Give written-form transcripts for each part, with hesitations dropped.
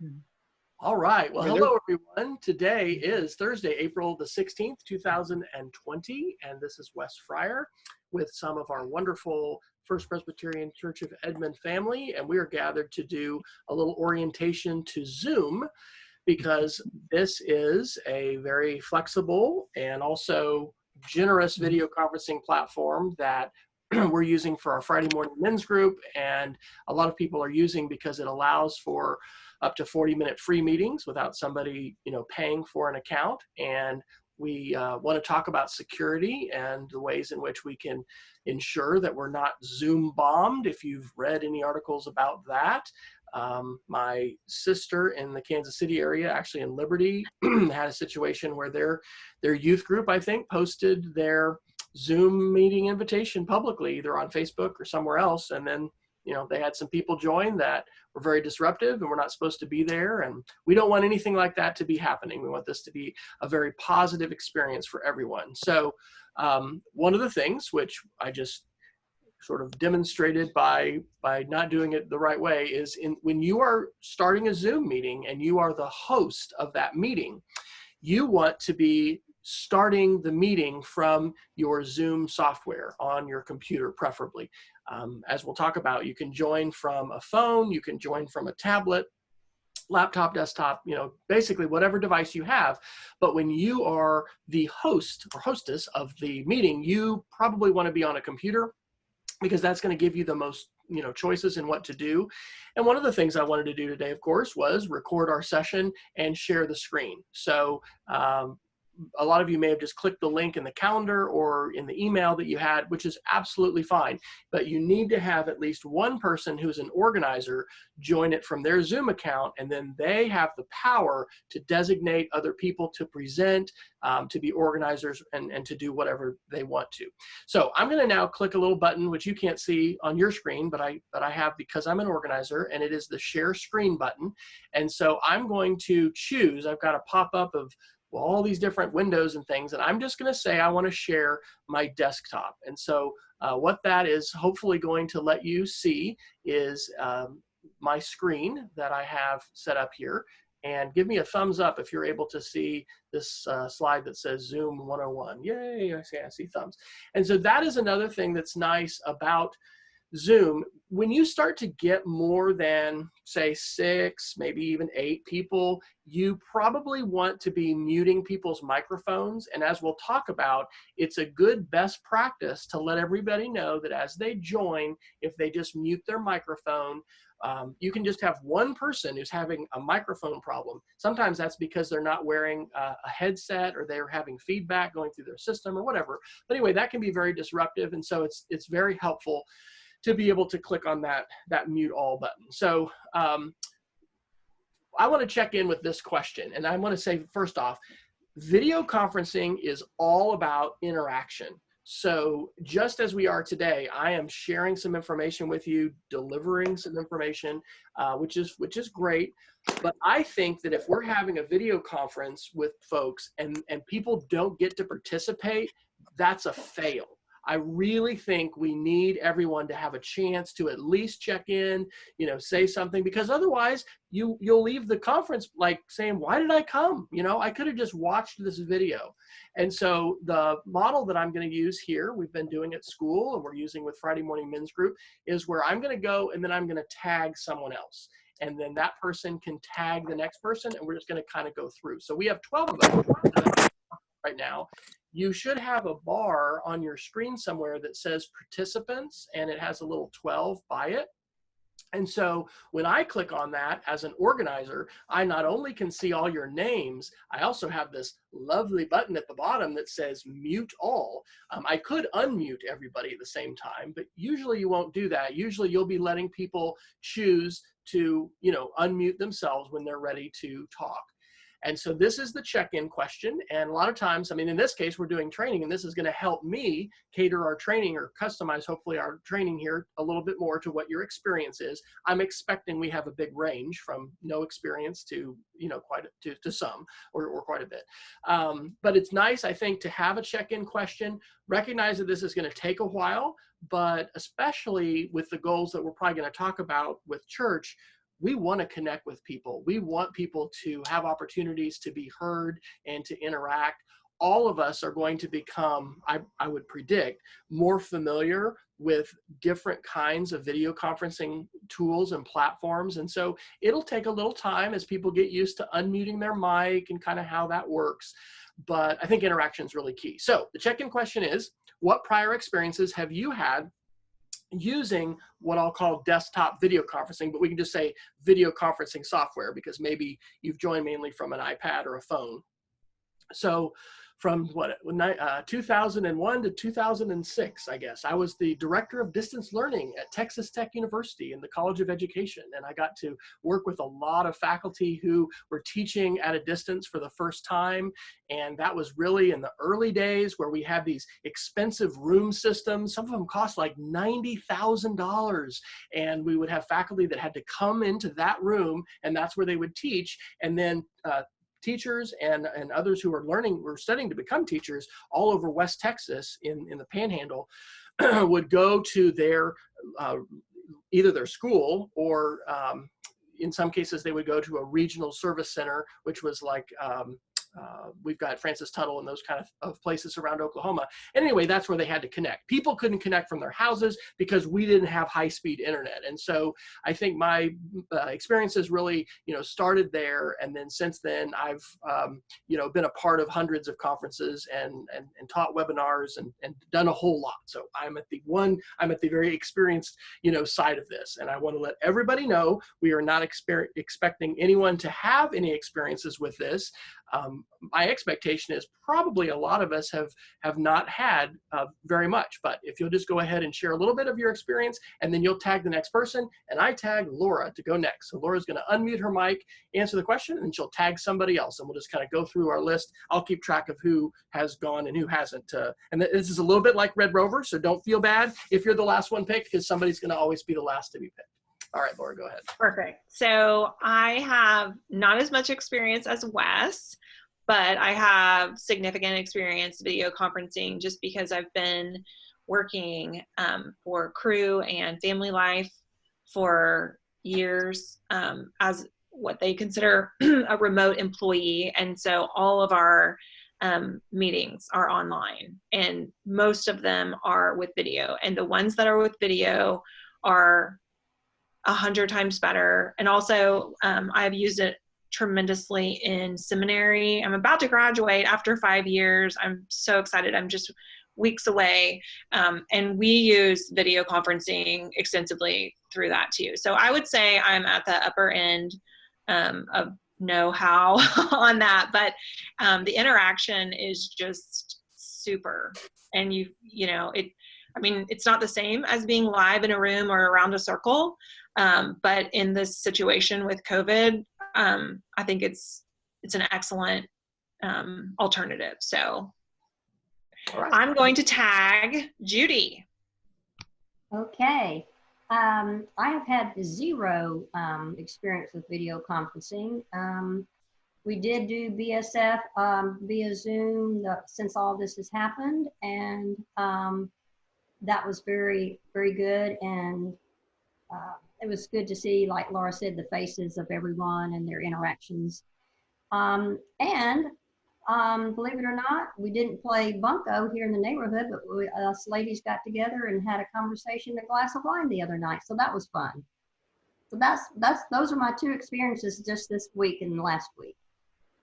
Mhm. All right. Well, I mean, there's hello, everyone. Today is Thursday, April the 16th, 2020, and this is Wes Fryer with some of our wonderful First Presbyterian Church of Edmond family, and we are gathered to do a little orientation to Zoom because this is a very flexible and also generous Mhm. video conferencing platform that we're using for our Friday morning men's group, and a lot of people are using because it allows for up to 40-minute free meetings without somebody paying for an account. And we want to talk about security and the ways in which we can ensure that we're not Zoom bombed. If you've read any articles about that, my sister in the Kansas City area, actually in Liberty, had a situation where their youth group, I think, posted their Zoom meeting invitation publicly, either on Facebook or somewhere else. And then, they had some people join that were very disruptive and we're not supposed to be there. And we don't want anything like that to be happening. We want this to be a very positive experience for everyone. So one of the things which I just sort of demonstrated by not doing it the right way is when you are starting a Zoom meeting and you are the host of that meeting, you want to be starting the meeting from your Zoom software on your computer, preferably. As we'll talk about, you can join from a phone, you can join from a tablet, laptop, desktop, basically whatever device you have. But when you are the host or hostess of the meeting, you probably want to be on a computer because that's going to give you the most choices in what to do. And one of the things I wanted to do today, of course, was record our session and share the screen. So a lot of you may have just clicked the link in the calendar or in the email that you had, which is absolutely fine. But you need to have at least one person who's an organizer join it from their Zoom account, and then they have the power to designate other people to present, to be organizers, and to do whatever they want to. So I'm going to now click a little button, which you can't see on your screen, but I have because I'm an organizer, and it is the share screen button. And so I'm going to choose, I've got a pop-up of all these different windows and things, and I'm just going to say I want to share my desktop. And so what that is hopefully going to let you see is my screen that I have set up here. And give me a thumbs up if you're able to see this slide that says Zoom 101. Yay, I see thumbs. And so that is another thing that's nice about Zoom. When you start to get more than, say, 6, maybe even 8 people, you probably want to be muting people's microphones. And as we'll talk about, it's a good best practice to let everybody know that as they join, if they just mute their microphone, you can just have one person who's having a microphone problem. Sometimes that's because they're not wearing a headset or they're having feedback going through their system or whatever. But anyway, that can be very disruptive. And so it's very helpful to be able to click on that mute all button. So I want to check in with this question. And I want to say, first off, video conferencing is all about interaction. So just as we are today, I am sharing some information with you, delivering some information, which is great. But I think that if we're having a video conference with folks and people don't get to participate, that's a fail. I really think we need everyone to have a chance to at least check in, say something, because otherwise you'll leave the conference like saying, why did I come? I could have just watched this video. And so the model that I'm going to use here, we've been doing at school and we're using with Friday morning men's group, is where I'm going to go and then I'm going to tag someone else. And then that person can tag the next person and we're just going to kind of go through. So we have 12 of us right now. You should have a bar on your screen somewhere that says participants, and it has a little 12 by it. And so when I click on that as an organizer, I not only can see all your names, I also have this lovely button at the bottom that says mute all. I could unmute everybody at the same time, but usually you won't do that. Usually you'll be letting people choose to, unmute themselves when they're ready to talk. And so this is the check-in question. And a lot of times, in this case, we're doing training, and this is going to help me cater our training or customize, hopefully, our training here a little bit more to what your experience is. I'm expecting we have a big range from no experience to, to some or quite a bit. But it's nice, I think, to have a check-in question, recognize that this is going to take a while, but especially with the goals that we're probably going to talk about with church, we want to connect with people. We want people to have opportunities to be heard and to interact. All of us are going to become, I would predict, more familiar with different kinds of video conferencing tools and platforms. And so it'll take a little time as people get used to unmuting their mic and kind of how that works. But I think interaction is really key. So the check-in question is, what prior experiences have you had using what I'll call desktop video conferencing, but we can just say video conferencing software because maybe you've joined mainly from an iPad or a phone. So from 2001 to 2006, I guess, I was the director of distance learning at Texas Tech University in the College of Education. And I got to work with a lot of faculty who were teaching at a distance for the first time. And that was really in the early days where we had these expensive room systems. Some of them cost like $90,000. And we would have faculty that had to come into that room, and that's where they would teach. And then teachers and others who were studying to become teachers all over West Texas in the Panhandle would go to their either their school or in some cases they would go to a regional service center, which was like we've got Francis Tuttle and those kind of places around Oklahoma. And anyway, that's where they had to connect. People couldn't connect from their houses because we didn't have high-speed internet. And so I think my experiences really, started there. And then since then, I've, been a part of hundreds of conferences and taught webinars and done a whole lot. So I'm at the very experienced, side of this. And I want to let everybody know we are not expecting anyone to have any experiences with this. My expectation is probably a lot of us have not had very much, but if you'll just go ahead and share a little bit of your experience, and then you'll tag the next person, and I tag Laura to go next. So Laura's going to unmute her mic, answer the question, and she'll tag somebody else, and we'll just kind of go through our list. I'll keep track of who has gone and who hasn't. And this is a little bit like Red Rover, so don't feel bad if you're the last one picked, because somebody's going to always be the last to be picked. All right, Laura, go ahead. Perfect. So I have not as much experience as Wes, but I have significant experience video conferencing just because I've been working for Crew and Family Life for years as what they consider a remote employee. And so all of our meetings are online, and most of them are with video. And the ones that are with video are 100 times better. And also I've used it tremendously in seminary. I'm about to graduate after 5 years. I'm so excited. I'm just weeks away. And we use video conferencing extensively through that too. So I would say I'm at the upper end of know-how on that, but the interaction is just super. And it's not the same as being live in a room or around a circle. But in this situation with COVID, I think it's an excellent alternative. So right. I'm going to tag Judy. Okay. I have had zero experience with video conferencing. We did do BSF via Zoom since all this has happened, and that was very, very good. And it was good to see, like Laura said, the faces of everyone and their interactions. And believe it or not, we didn't play bunco here in the neighborhood, but us ladies got together and had a conversation, a glass of wine the other night. So that was fun. So those are my two experiences just this week and last week.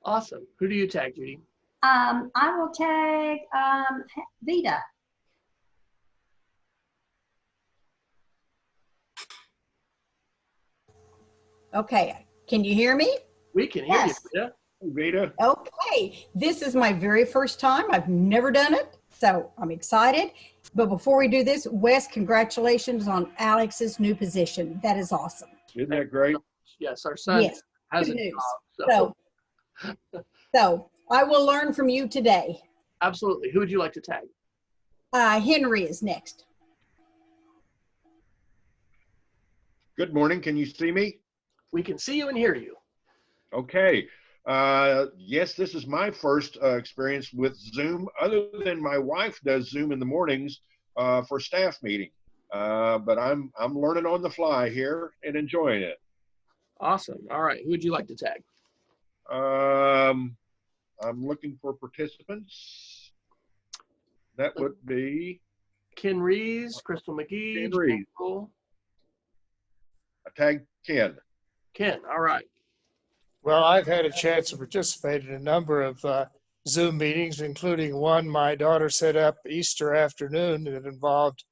Awesome. Who do you tag, Judy? I will tag Vita. Okay, can you hear me? We can hear you, Vita. Vita. Okay, this is my very first time. I've never done it, so I'm excited. But before we do this, Wes, congratulations on Alex's new position. That is awesome. Isn't that great? Yes, our son has good a news. job. So I will learn from you today. Absolutely. Who would you like to tag? Henry is next. Good morning. Can you see me? We can see you and hear you. Okay. Yes, this is my first experience with Zoom, other than my wife does Zoom in the mornings for staff meeting. But I'm learning on the fly here and enjoying it. Awesome. All right. Who would you like to tag? I'm looking for participants. That would be Ken Rees, Crystal McGee, Ken Rees. Cole. I tagged Ken. Ken. All right. Well, I've had a chance to participate in a number of Zoom meetings, including one my daughter set up Easter afternoon that involved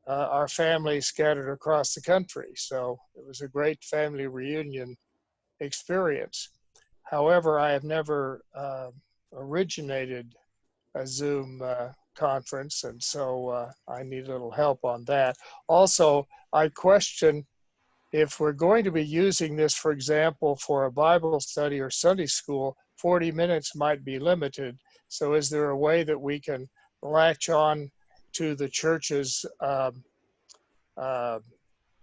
our family scattered across the country. So it was a great family reunion experience. However, I have never originated a Zoom conference, and so I need a little help on that. Also, I question if we're going to be using this, for example, for a Bible study or Sunday school, 40 minutes might be limited. So is there a way that we can latch on to the church's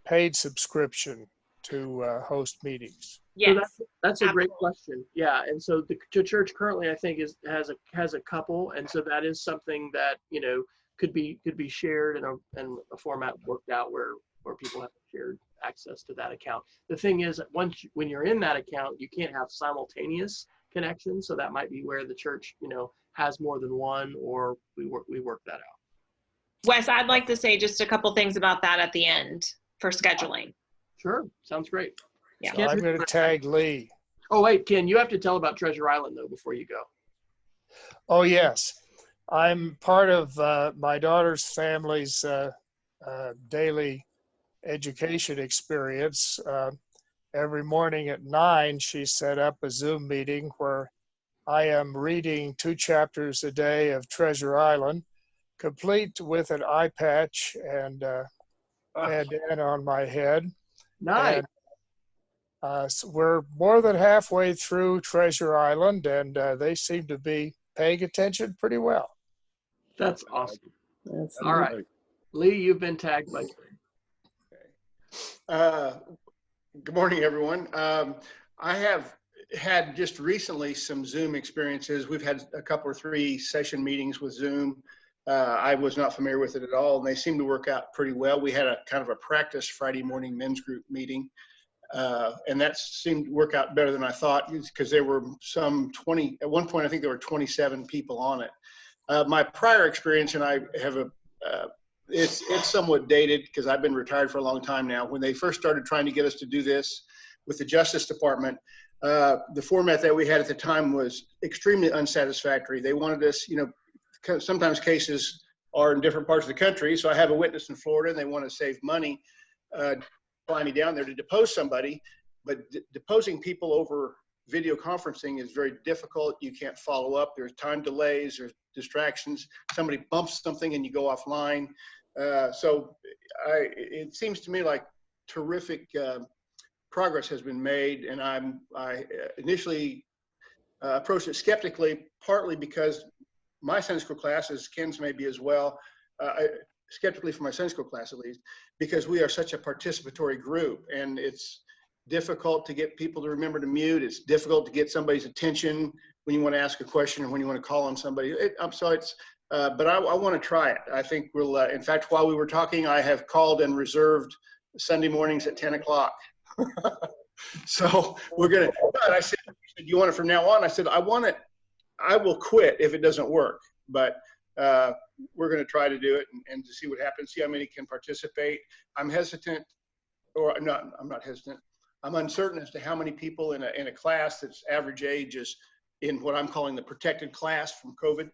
paid subscription to host meetings? Yes. So that's a great question. Yeah, and so the church currently, I think, has a couple, and so that is something that could be shared in a format worked out where people have shared access to that account. The thing is, when you're in that account, you can't have simultaneous connections, so that might be where the church has more than one, or we work that out. Wes, I'd like to say just a couple things about that at the end for scheduling. Sure, sounds great. Yeah. So I'm going to tag Lee. Oh wait, Ken, you have to tell about Treasure Island though before you go. Oh yes, I'm part of my daughter's family's daily education experience. Every morning at 9, she set up a Zoom meeting where I am reading 2 chapters a day of Treasure Island, complete with an eye patch and bandana on my head. Nice. And, so we're more than halfway through Treasure Island, and they seem to be paying attention pretty well. That's awesome. That's All right, Lee, you've been tagged by. Good morning, everyone. I have had just recently some Zoom experiences. We've had a couple or 3 session meetings with Zoom. I was not familiar with it at all, and they seem to work out pretty well. We had a kind of a practice Friday morning men's group meeting, and that seemed to work out better than I thought, because there were some 20, at one point I think there were 27 people on it. My prior experience, and I have it's somewhat dated because I've been retired for a long time now. When they first started trying to get us to do this with the Justice Department, the format that we had at the time was extremely unsatisfactory. They wanted us, sometimes cases are in different parts of the country. So I have a witness in Florida and they want to save money, fly me down there to depose somebody, but deposing people over video conferencing is very difficult. You can't follow up. There's time delays, there's distractions. Somebody bumps something and you go offline. So it seems to me like terrific progress has been made, and I initially approached it skeptically, partly because my Sunday school class, as Ken's maybe as well, skeptically for my Sunday school class at least, because we are such a participatory group, and it's difficult to get people to remember to mute. It's difficult to get somebody's attention when you want to ask a question or when you want to call on somebody. But I want to try it. I think we'll, in fact, while we were talking, I have called and reserved Sunday mornings at 10 o'clock. So we're going to, but I said, you want it from now on? I said, I want it. I will quit if it doesn't work, but we're going to try to do it and to see what happens, see how many can participate. I'm hesitant, or not, I'm not hesitant. I'm uncertain as to how many people in a class that's average age is in what I'm calling the protected class from COVID,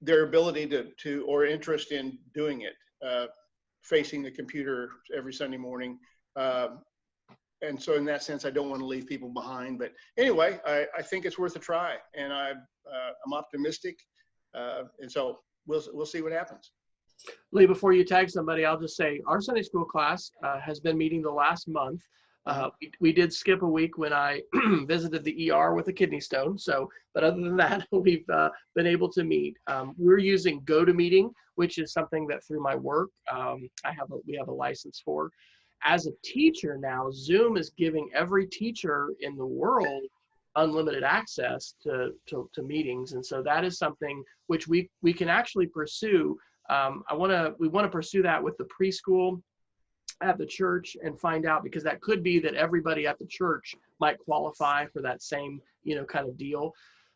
their ability to or interest in doing it, facing the computer every Sunday morning. And so in that sense, I don't want to leave people behind. But anyway, I think it's worth a try, and I'm optimistic. And so we'll see what happens. Lee, before you tag somebody, I'll just say our Sunday school class has been meeting the last month. We did skip a week when I visited the ER with a kidney stone. So, but other than that, we've been able to meet. We're using GoToMeeting, which is something that through my work, we have a license for. As a teacher now, Zoom is giving every teacher in the world unlimited access to meetings. And so that is something which we can actually pursue. We want to pursue that with the preschool at the church and find out, because that could be that everybody at the church might qualify for that same, kind of deal.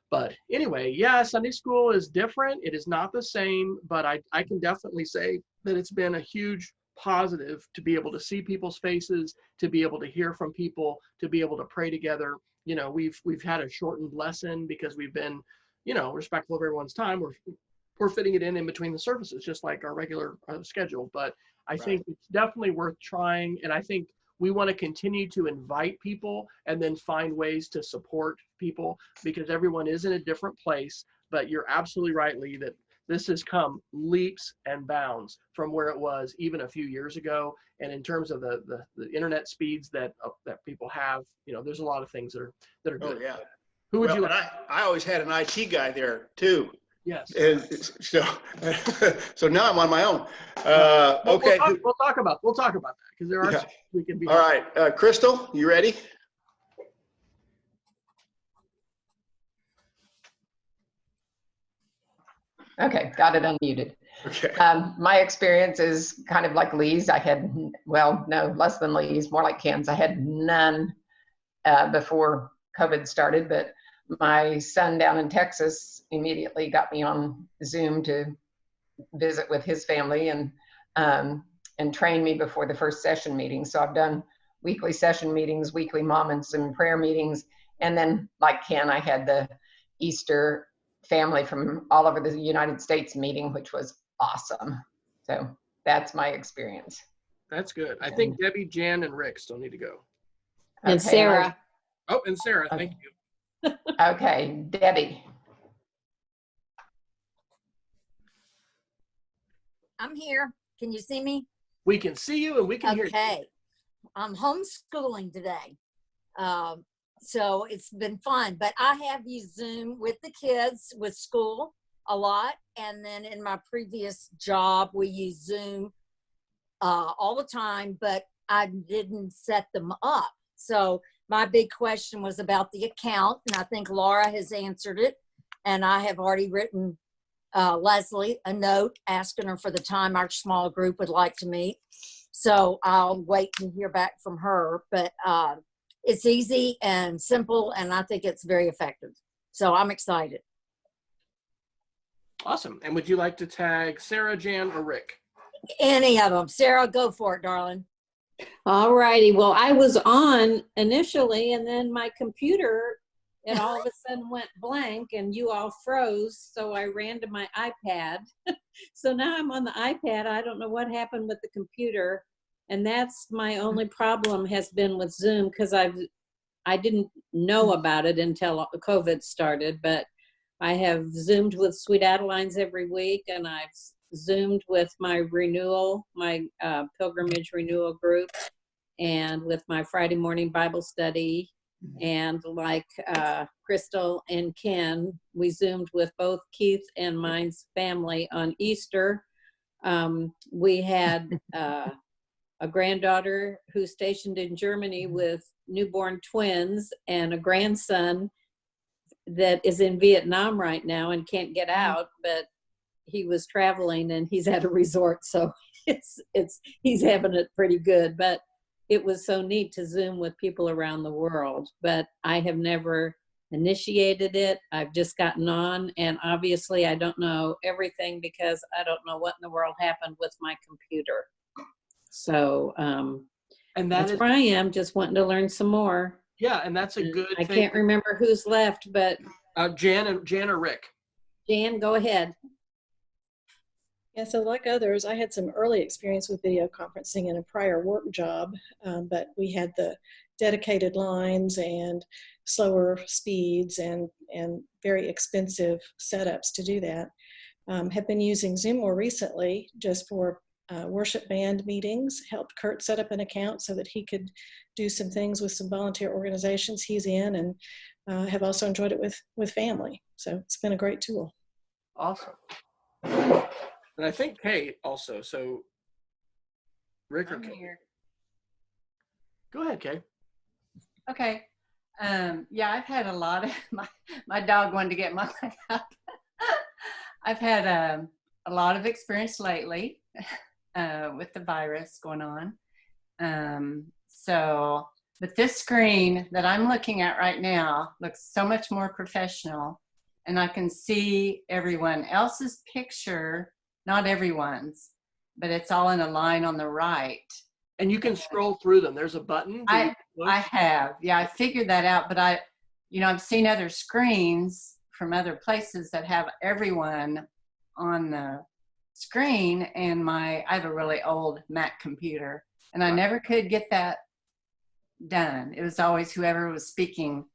But anyway, yeah, Sunday school is different. It is not the same, but I can definitely say that it's been a huge positive to be able to see people's faces, to be able to hear from people, to be able to pray together. We've had a shortened lesson because we've been, respectful of everyone's time. We're fitting it in between the services, just like our regular schedule. But I think it's definitely worth trying. And I think we want to continue to invite people and then find ways to support people, because everyone is in a different place. But you're absolutely right, Lee, that this has come leaps and bounds from where it was even a few years ago. And in terms of the internet speeds that people have, there's a lot of things that are good. Oh, yeah. Who would you like? I always had an IT guy there too. Yes. And so now I'm on my own. Okay. We'll talk about that, because there are we can be. All right, Crystal, you ready? Okay, got it unmuted. Okay. My experience is kind of like Lee's. I had, well, no, less than Lee's, more like Ken's. I had none before COVID started, but my son down in Texas immediately got me on Zoom to visit with his family and train me before the first session meeting. So I've done weekly session meetings, weekly mom and some prayer meetings. And then like Ken, I had the Easter family from all over the United States meeting, which was awesome. So that's my experience. That's good. I think Debbie, Jan, and Rick still need to go. And Okay, Sarah. Oh, and Sarah, Okay. thank you. Okay, Debbie. I'm here. Can you see me? We can see you and we can hear you. Okay. I'm homeschooling today. So it's been fun, but I have used Zoom with the kids with school a lot. And then in my previous job, we used Zoom all the time, but I didn't set them up. So my big question was about the account, and I think Laura has answered it. And I have already written Leslie a note asking her for the time our small group would like to meet. So I'll wait to hear back from her, but it's easy and simple, and I think it's very effective. So I'm excited. Awesome. And would you like to tag Sarah, Jan, or Rick? Any of them. Sarah, go for it, darling. All righty. Well, I was on initially, and then my computer, it all of a sudden went blank and you all froze. So I ran to my iPad. So now I'm on the iPad. I don't know what happened with the computer. And that's my only problem has been with Zoom, because I didn't know about it until COVID started, but I have Zoomed with Sweet Adelines every week, and I've Zoomed with my renewal, my pilgrimage renewal group, and with my Friday morning Bible study. And like Crystal and Ken, we Zoomed with both Keith and mine's family on Easter. We had a granddaughter who's stationed in Germany with newborn twins, and a grandson that is in Vietnam right now and can't get out, but he was traveling and he's at a resort, so he's having it pretty good. But it was so neat to Zoom with people around the world. But I have never initiated it. I've just gotten on, and obviously I don't know everything because I don't know what in the world happened with my computer. So And that's where I am, just wanting to learn some more. Yeah, and that's a good I thing. can't remember who's left, but Jan or Rick? Jan, go ahead. Yeah, so like others, I had some early experience with video conferencing in a prior work job, but we had the dedicated lines and slower speeds and very expensive setups to do that. Have been using Zoom more recently just for worship band meetings, helped Kurt set up an account so that he could do some things with some volunteer organizations he's in, and have also enjoyed it with family. So it's been a great tool. Awesome. And I think Kate also, so Rick or Kate? Here. Go ahead, Kate. Okay. Yeah, I've had a lot of, my dog wanted to get my leg up. I've had a lot of experience lately with the virus going on. But this screen that I'm looking at right now looks so much more professional, and I can see everyone else's picture, not everyone's, but it's all in a line on the right. And you can scroll through them. There's a button. I have, yeah, I figured that out, but I've seen other screens from other places that have everyone on the screen, and I have a really old Mac computer, and I never could get that done. It was always whoever was speaking,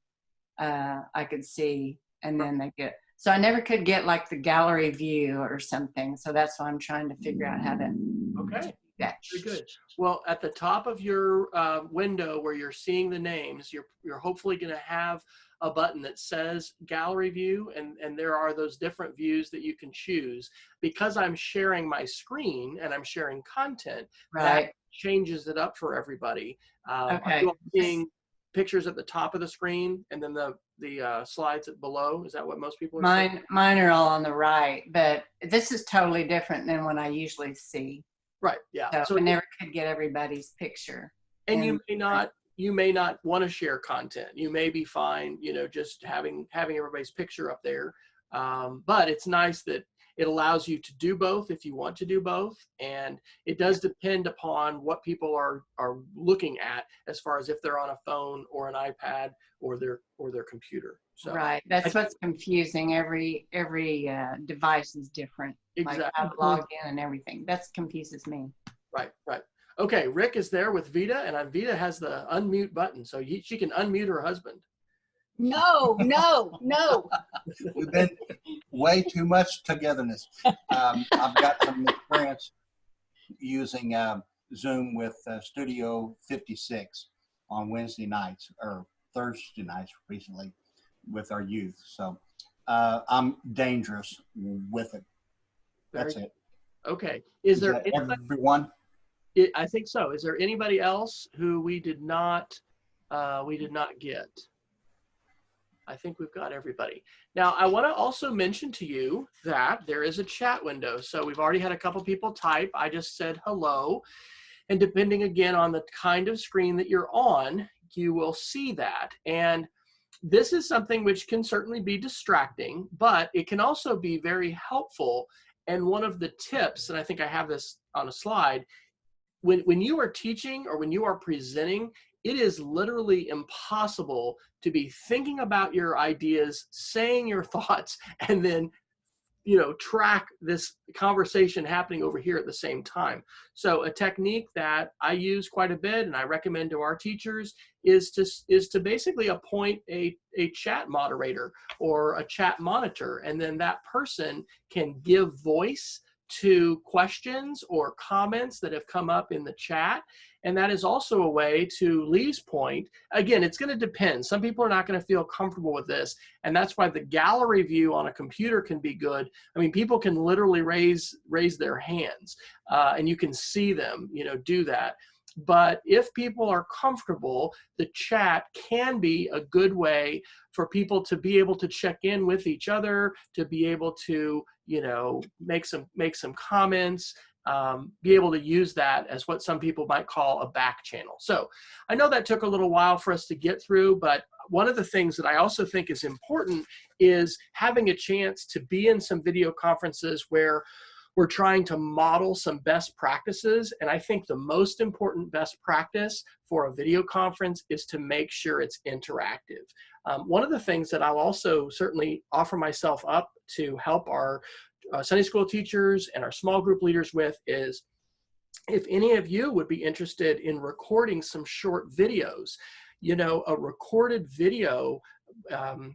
I could see, and then so I never could get like the gallery view or something. So that's why I'm trying to figure out how to. Okay. Very good. Well, at the top of your window where you're seeing the names, you're hopefully going to have a button that says gallery view, and there are those different views that you can choose. Because I'm sharing my screen and I'm sharing content, that changes it up for everybody. Are you all seeing pictures at the top of the screen and then the slides below? Is that what most people are seeing? Mine are all on the right, but this is totally different than what I usually see. Right. Yeah. So I never could get everybody's picture. And you may not want to share content. You may be fine, just having everybody's picture up there. But it's nice that it allows you to do both if you want to do both. And it does depend upon what people are looking at as far as if they're on a phone or an iPad or their computer. So right. That's what's confusing. Every device is different. Exactly. Like how to log in and everything. That confuses me. Right. Okay, Rick is there with Vita, and Vita has the unmute button, so she can unmute her husband. No. We've been way too much togetherness. I've got some experience using Zoom with Studio 56 on Wednesday nights or Thursday nights recently with our youth. So I'm dangerous with it. That's it. Okay. Is there everyone? I think so. Is there anybody else who we did not get? I think we've got everybody. Now, I want to also mention to you that there is a chat window. So we've already had a couple people type. I just said hello. And depending again on the kind of screen that you're on, you will see that. And this is something which can certainly be distracting, but it can also be very helpful. And one of the tips, and I think I have this on a slide, when you are teaching or when you are presenting, it is literally impossible to be thinking about your ideas, saying your thoughts, and then track this conversation happening over here at the same time. So a technique that I use quite a bit and I recommend to our teachers is to basically appoint a chat moderator or a chat monitor, and then that person can give voice to questions or comments that have come up in the chat. And that is also a way, to Lee's point, again, it's going to depend. Some people are not going to feel comfortable with this, and that's why the gallery view on a computer can be good. I mean, people can literally raise their hands, and you can see them, do that. But if people are comfortable, the chat can be a good way for people to be able to check in with each other, to be able to, make some comments, be able to use that as what some people might call a back channel. So I know that took a little while for us to get through, but one of the things that I also think is important is having a chance to be in some video conferences where we're trying to model some best practices. And I think the most important best practice for a video conference is to make sure it's interactive. One of the things that I'll also certainly offer myself up to help our Sunday school teachers and our small group leaders with is, if any of you would be interested in recording some short videos, a recorded video,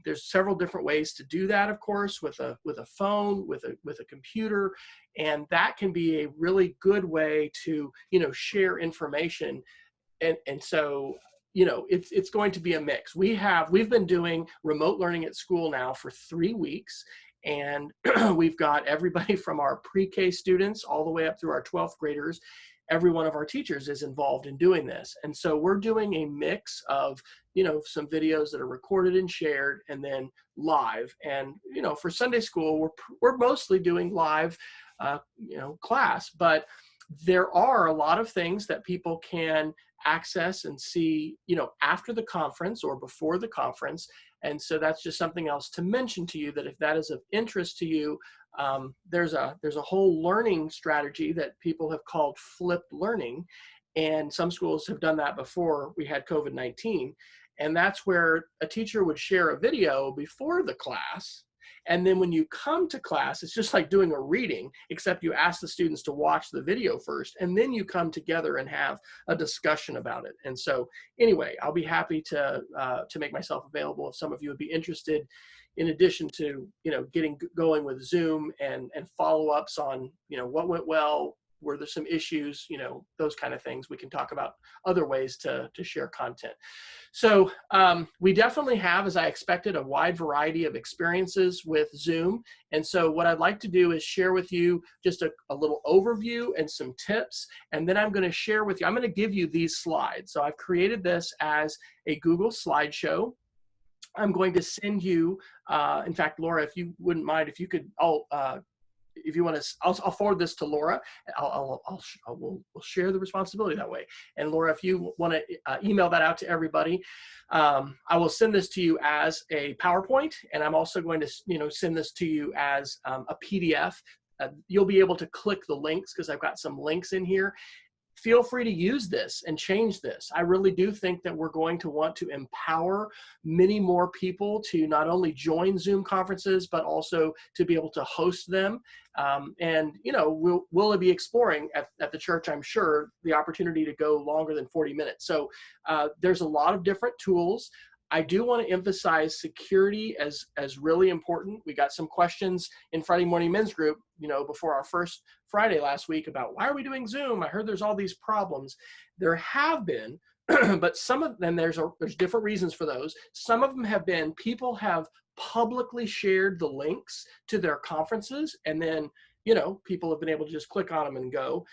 there's several different ways to do that, of course, with a phone, with a computer, and that can be a really good way to, share information. And so, it's going to be a mix. We've been doing remote learning at school now for 3 weeks. And we've got everybody from our pre-K students all the way up through our 12th graders. Every one of our teachers is involved in doing this. And so we're doing a mix of, some videos that are recorded and shared, and then live. And, for Sunday school, we're mostly doing live, class. But there are a lot of things that people can access and see, after the conference or before the conference. And so that's just something else to mention to you, that if that is of interest to you, there's a whole learning strategy that people have called flipped learning. And some schools have done that before we had COVID-19. And that's where a teacher would share a video before the class. And then when you come to class, it's just like doing a reading, except you ask the students to watch the video first, and then you come together and have a discussion about it. And so anyway, I'll be happy to make myself available if some of you would be interested, in addition to, getting going with Zoom and follow-ups on, what went well, were there some issues, those kind of things. We can talk about other ways to share content. So we definitely have, as I expected, a wide variety of experiences with Zoom. And so what I'd like to do is share with you just a little overview and some tips. And then I'm going to share with you, I'm going to give you these slides. So I've created this as a Google slideshow. I'm going to send you, in fact, Laura, if you wouldn't mind, if you could, if you want to, I'll forward this to Laura. We'll share the responsibility that way. And Laura, if you want to email that out to everybody, I will send this to you as a PowerPoint, and I'm also going to, send this to you as a PDF. You'll be able to click the links because I've got some links in here. Feel free to use this and change this. I really do think that we're going to want to empower many more people to not only join Zoom conferences, but also to be able to host them. And, we'll be exploring at the church, I'm sure, the opportunity to go longer than 40 minutes. So there's a lot of different tools. I do want to emphasize security as really important. We got some questions in Friday Morning Men's Group, before our first Friday last week about why are we doing Zoom? I heard there's all these problems. There have been, but some of them, there's different reasons for those. Some of them have been people have publicly shared the links to their conferences, and then, people have been able to just click on them and go.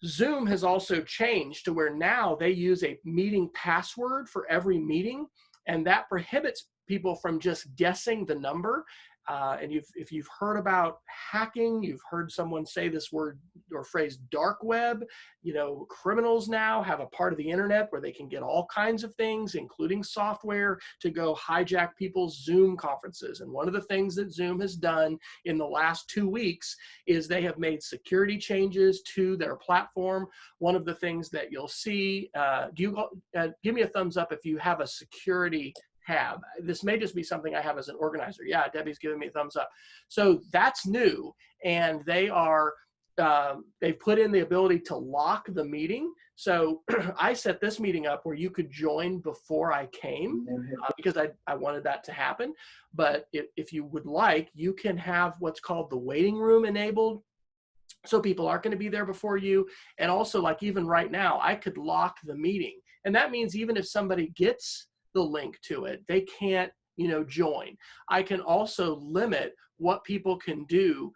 Zoom has also changed to where now they use a meeting password for every meeting. And that prohibits people from just guessing the number. And if you've heard about hacking, you've heard someone say this word or phrase dark web. Criminals now have a part of the internet where they can get all kinds of things, including software, to go hijack people's Zoom conferences. And one of the things that Zoom has done in the last 2 weeks is they have made security changes to their platform. One of the things that you'll see, give me a thumbs up if you have a security tab. This may just be something I have as an organizer. Yeah, Debbie's giving me a thumbs up. So that's new, and they've put in the ability to lock the meeting. So I set this meeting up where you could join before I came because I wanted that to happen. But if you would like, you can have what's called the waiting room enabled. So people aren't going to be there before you. And also, like even right now, I could lock the meeting. And that means even if somebody gets the link to it, they can't, join. I can also limit what people can do.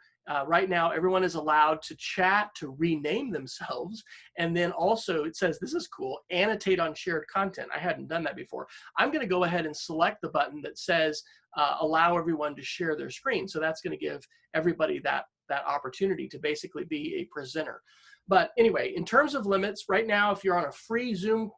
Right now, everyone is allowed to chat, to rename themselves. And then also it says, this is cool, annotate on shared content. I hadn't done that before. I'm going to go ahead and select the button that says, allow everyone to share their screen. So that's going to give everybody that opportunity to basically be a presenter. But anyway, in terms of limits, right now, if you're on a free Zoom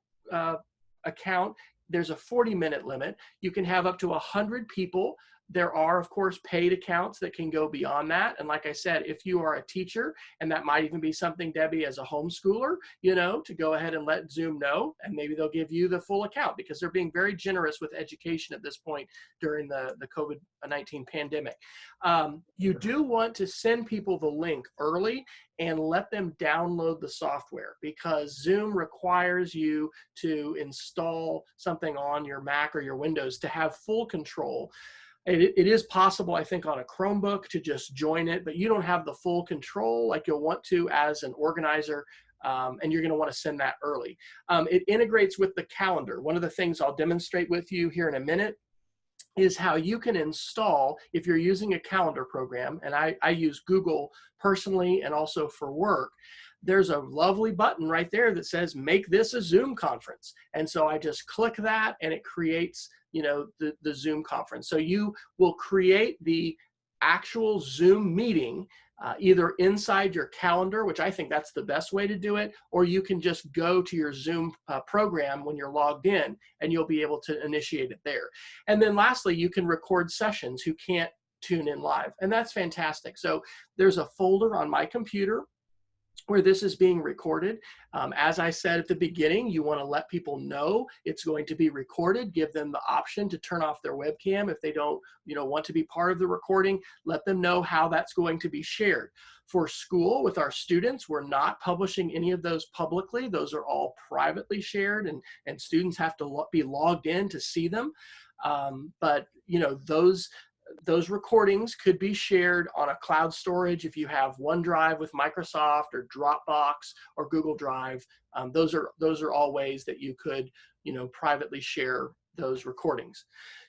account, there's a 40-minute limit. You can have up to 100 people. There are, of course, paid accounts that can go beyond that. And like I said, if you are a teacher, and that might even be something, Debbie, as a homeschooler, to go ahead and let Zoom know, and maybe they'll give you the full account because they're being very generous with education at this point during the COVID-19 pandemic. You do want to send people the link early and let them download the software because Zoom requires you to install something on your Mac or your Windows to have full control. It is possible, I think, on a Chromebook to just join it, but you don't have the full control like you'll want to as an organizer, and you're going to want to send that early. It integrates with the calendar. One of the things I'll demonstrate with you here in a minute is how you can install, if you're using a calendar program, and I use Google personally and also for work, there's a lovely button right there that says, make this a Zoom conference. And so I just click that and it creates, the Zoom conference. So you will create the actual Zoom meeting either inside your calendar, which I think that's the best way to do it, or you can just go to your Zoom program when you're logged in, and you'll be able to initiate it there. And then lastly, you can record sessions who can't tune in live, and that's fantastic. So there's a folder on my computer where this is being recorded. As I said at the beginning, you want to let people know it's going to be recorded. Give them the option to turn off their webcam if they don't, want to be part of the recording. Let them know how that's going to be shared. For school with our students, we're not publishing any of those publicly. Those are all privately shared, and students have to be logged in to see them. But those recordings could be shared on a cloud storage if you have OneDrive with Microsoft, or Dropbox or Google Drive. Those are all ways that you could, privately share those recordings.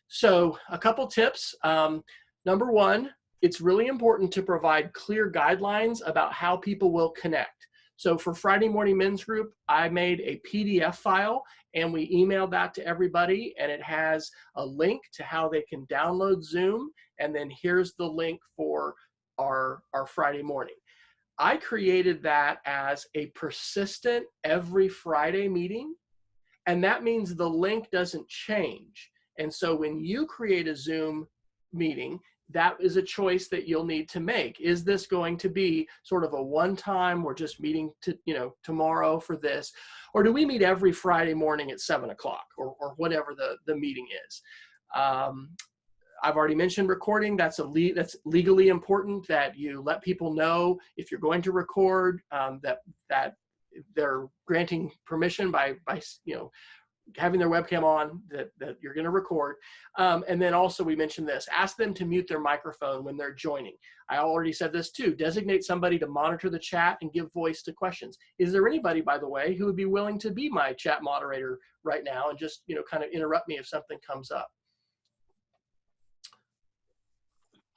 So a couple tips. Number one, it's really important to provide clear guidelines about how people will connect. So for Friday Morning Men's Group, I made a PDF file and we emailed that to everybody, and it has a link to how they can download Zoom, and then here's the link for our Friday morning. I created that as a persistent every Friday meeting, and that means the link doesn't change. And so when you create a Zoom meeting, that is a choice that you'll need to make. Is this going to be sort of a one-time, we're just meeting to, tomorrow for this, or do we meet every Friday morning at 7 o'clock or whatever the meeting is? I've already mentioned recording. That's legally important that you let people know if you're going to record, that they're granting permission by having their webcam on, that you're going to record. And then also we mentioned this, ask them to mute their microphone when they're joining. I already said this too, designate somebody to monitor the chat and give voice to questions. Is there anybody, by the way, who would be willing to be my chat moderator right now and just, kind of interrupt me if something comes up?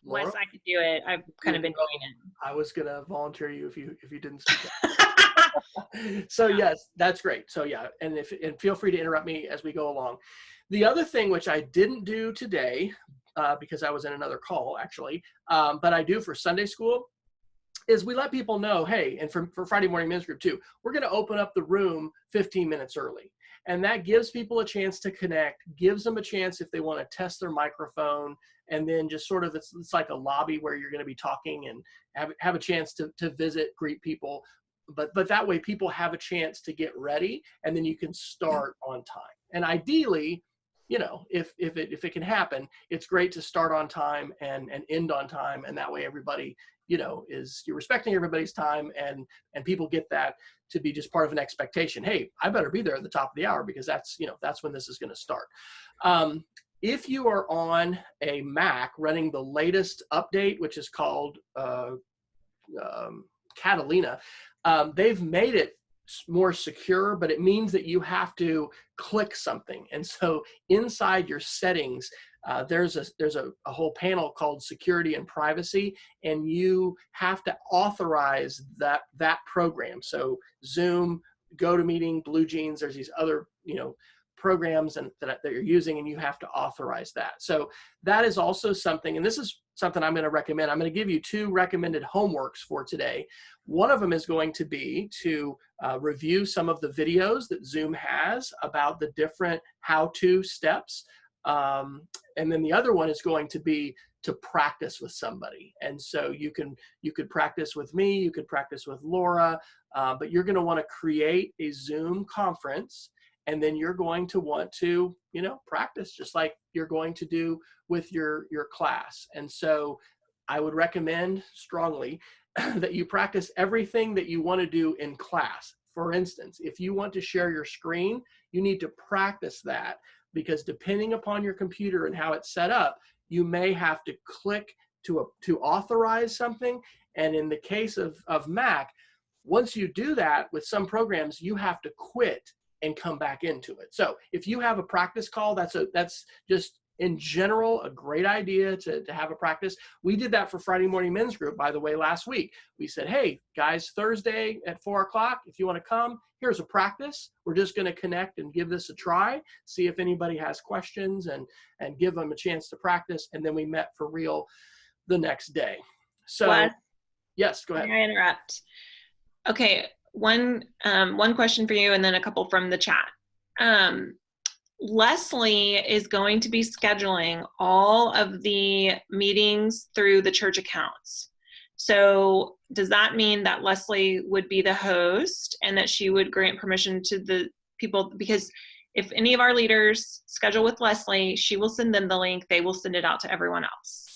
Laura? Wes, I could do it. I've kind of been doing it. I was going to volunteer you if you didn't speak up. So yes, that's great. So yeah, and feel free to interrupt me as we go along. The other thing which I didn't do today, because I was in another call actually, but I do for Sunday school, is we let people know, hey, and for Friday Morning Men's Group too, we're going to open up the room 15 minutes early. And that gives people a chance to connect, gives them a chance if they want to test their microphone, and then just sort of, it's like a lobby where you're going to be talking and have a chance to visit, greet people. But that way people have a chance to get ready, and then you can start on time. And ideally, if it can happen, it's great to start on time and end on time. And that way everybody, you're respecting everybody's time, and people get that to be just part of an expectation. Hey, I better be there at the top of the hour because that's when this is going to start. If you are on a Mac running the latest update, which is called Catalina, they've made it more secure, but it means that you have to click something. And so inside your settings, there's a whole panel called Security and Privacy, and you have to authorize that program. So Zoom, GoToMeeting, BlueJeans, there's these other programs that you're using, and you have to authorize that. So that is also something, and this is something I'm going to recommend. I'm going to give you 2 recommended homeworks for today. One of them is going to be to review some of the videos that Zoom has about the different how-to steps. And then the other one is going to be to practice with somebody. And so you could practice with me, you could practice with Laura, but you're going to want to create a Zoom conference. And then you're going to want to, practice just like you're going to do with your class. And so I would recommend strongly that you practice everything that you want to do in class. For instance, if you want to share your screen, you need to practice that, because depending upon your computer and how it's set up, you may have to click to authorize something. And in the case of Mac, once you do that with some programs, you have to quit and come back into it. So if you have a practice call, that's just in general a great idea to have a practice. We did that for Friday Morning Men's Group, by the way, last week. We said, hey guys, Thursday at 4 o'clock, if you want to come, here's a practice. We're just going to connect and give this a try, see if anybody has questions, and give them a chance to practice. And then we met for real the next day. So Wes, Yes, go ahead. May I interrupt? Okay, one question for you and then a couple from the chat. Leslie is going to be scheduling all of the meetings through the church accounts. So does that mean that Leslie would be the host and that she would grant permission to the people? Because if any of our leaders schedule with Leslie, she will send them the link. They will send it out to everyone else.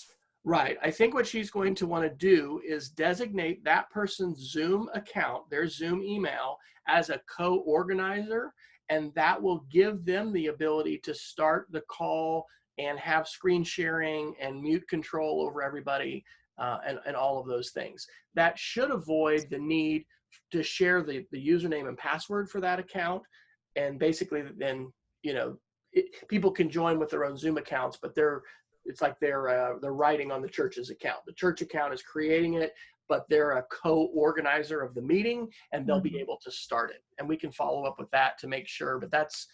Right. I think what she's going to want to do is designate that person's Zoom account, their Zoom email, as a co-organizer, and that will give them the ability to start the call and have screen sharing and mute control over everybody and all of those things. That should avoid the need to share the username and password for that account. And basically then, people can join with their own Zoom accounts, but it's like they're writing on the church's account. The church account is creating it, but they're a co-organizer of the meeting, and they'll be able to start it. And we can follow up with that to make sure, but that's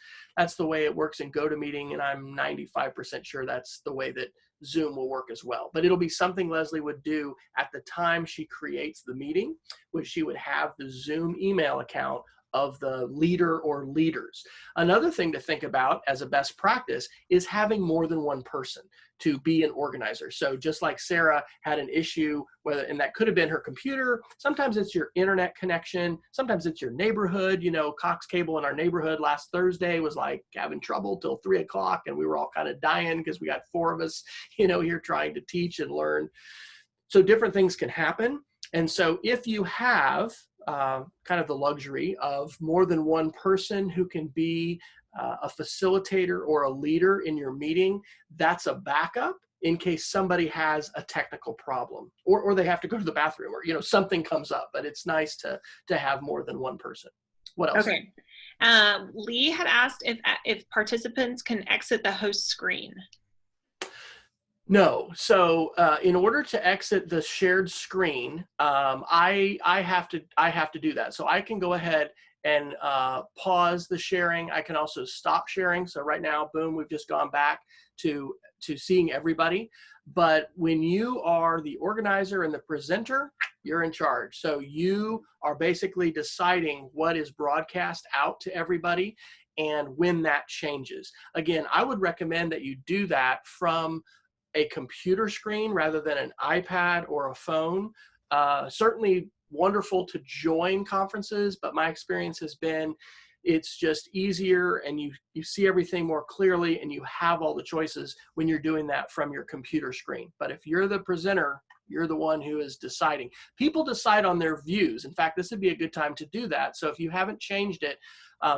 the way it works in GoToMeeting, and I'm 95% sure that's the way that Zoom will work as well. But it'll be something Leslie would do at the time she creates the meeting, which she would have the Zoom email account of the leader or leaders. Another thing to think about as a best practice is having more than one person to be an organizer. So just like Sarah had an issue, and that could have been her computer, sometimes it's your internet connection, sometimes it's your neighborhood. Cox Cable in our neighborhood last Thursday was like having trouble till 3 o'clock, and we were all kind of dying because we got 4 of us, here trying to teach and learn. So different things can happen. And so if you have kind of the luxury of more than one person who can be a facilitator or a leader in your meeting, that's a backup in case somebody has a technical problem or they have to go to the bathroom or something comes up. But it's nice to have more than one person. What else? Okay. Lee had asked if participants can exit the host screen. No. So in order to exit the shared screen, I have to do that. So I can go ahead and pause the sharing. I can also stop sharing. So right now, boom, we've just gone back to seeing everybody. But when you are the organizer and the presenter, you're in charge. So you are basically deciding what is broadcast out to everybody and when that changes. Again, I would recommend that you do that from a computer screen rather than an iPad or a phone. Certainly wonderful to join conferences, but my experience has been it's just easier and you see everything more clearly and you have all the choices when you're doing that from your computer screen. But if you're the presenter, you're the one who is deciding. People decide on their views. In fact, this would be a good time to do that. So if you haven't changed it,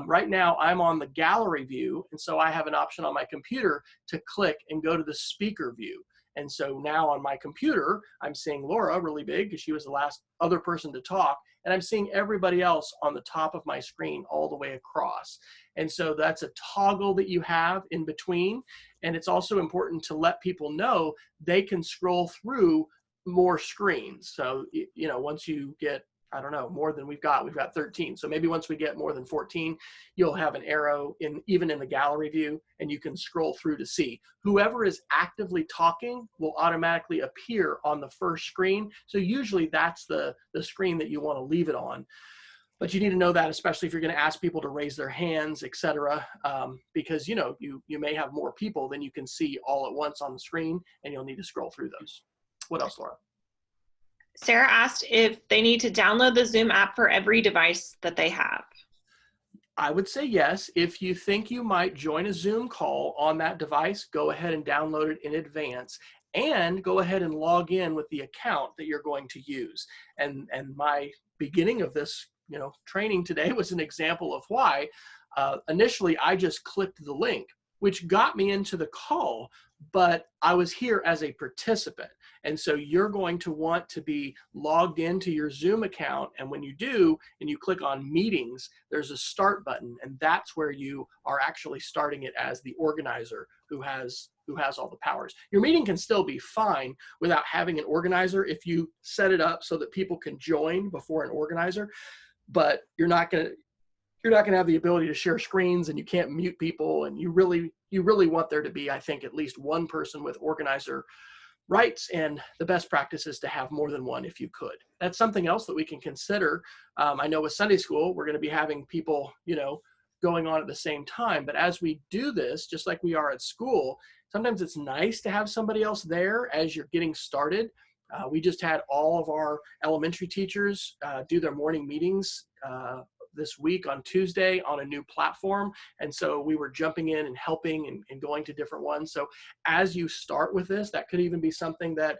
right now I'm on the gallery view, and so I have an option on my computer to click and go to the speaker view. And so now on my computer, I'm seeing Laura really big because she was the last other person to talk, and I'm seeing everybody else on the top of my screen all the way across. And so that's a toggle that you have in between. And it's also important to let people know they can scroll through more screens. So, once you get, I don't know, more than we've got 13. So maybe once we get more than 14, you'll have an arrow even in the gallery view, and you can scroll through to see. Whoever is actively talking will automatically appear on the first screen. So usually that's the screen that you want to leave it on. But you need to know that, especially if you're going to ask people to raise their hands, etc., because you may have more people than you can see all at once on the screen, and you'll need to scroll through those. What else, Laura? Sarah asked if they need to download the Zoom app for every device that they have. I would say yes. If you think you might join a Zoom call on that device, go ahead and download it in advance and go ahead and log in with the account that you're going to use. And my beginning of this training today was an example of why. Initially, I just clicked the link, which got me into the call, but I was here as a participant. And so you're going to want to be logged into your Zoom account. And when you do, and you click on meetings, there's a start button. And that's where you are actually starting it as the organizer who has all the powers. Your meeting can still be fine without having an organizer if you set it up so that people can join before an organizer, but you're not going to have the ability to share screens, and you can't mute people. And you really want there to be, I think, at least one person with organizer rights, and the best practice is to have more than one if you could. That's something else that we can consider. I know with Sunday school, we're going to be having people, going on at the same time. But as we do this, just like we are at school, sometimes it's nice to have somebody else there as you're getting started. We just had all of our elementary teachers do their morning meetings this week on Tuesday on a new platform. And so we were jumping in and helping and going to different ones. So as you start with this, that could even be something that,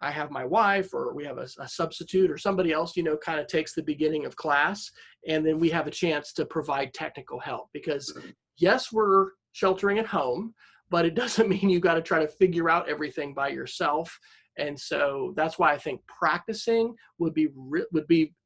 I have my wife, or we have a substitute, or somebody else, kind of takes the beginning of class, and then we have a chance to provide technical help. Because yes, we're sheltering at home, but it doesn't mean you got to try to figure out everything by yourself. And so that's why I think practicing would be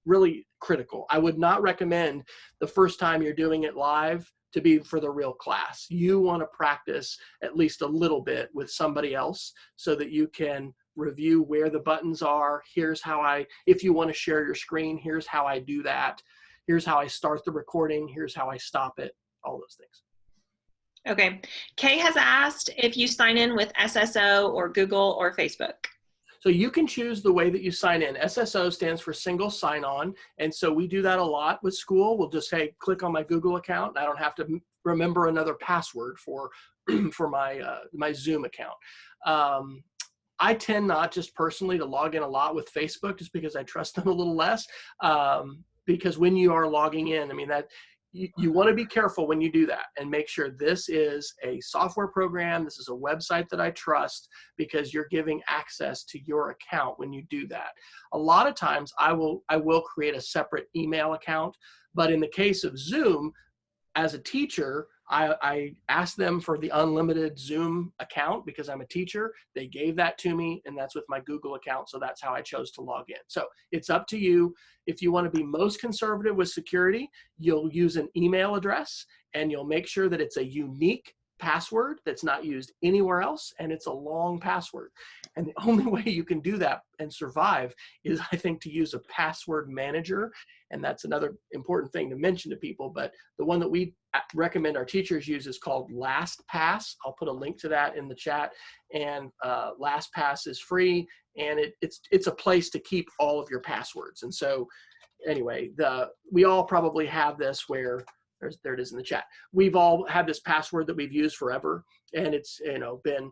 really critical. I would not recommend the first time you're doing it live to be for the real class. You want to practice at least a little bit with somebody else so that you can review where the buttons are. Here's how if you want to share your screen, here's how I do that. Here's how I start the recording. Here's how I stop it, all those things. Okay. Kay has asked if you sign in with SSO or Google or Facebook. So you can choose the way that you sign in. SSO stands for single sign-on. And so we do that a lot with school. We'll just say, click on my Google account. I don't have to remember another password for my Zoom account. I tend not just personally to log in a lot with Facebook just because I trust them a little less. Because when you are logging in, you want to be careful when you do that and make sure this is a software program. This is a website that I trust, because you're giving access to your account when you do that. A lot of times I will create a separate email account, but in the case of Zoom, as a teacher, I asked them for the unlimited Zoom account because I'm a teacher. They gave that to me, and that's with my Google account. So that's how I chose to log in. So it's up to you. If you want to be most conservative with security, you'll use an email address, and you'll make sure that it's a unique password that's not used anywhere else, and it's a long password. And the only way you can do that and survive is, I think, to use a password manager. And that's another important thing to mention to people. But the one that we recommend our teachers use is called LastPass. I'll put a link to that in the chat. And LastPass is free, and it's a place to keep all of your passwords. And so anyway, we all probably have this where there it is in the chat. We've all had this password that we've used forever, and it's been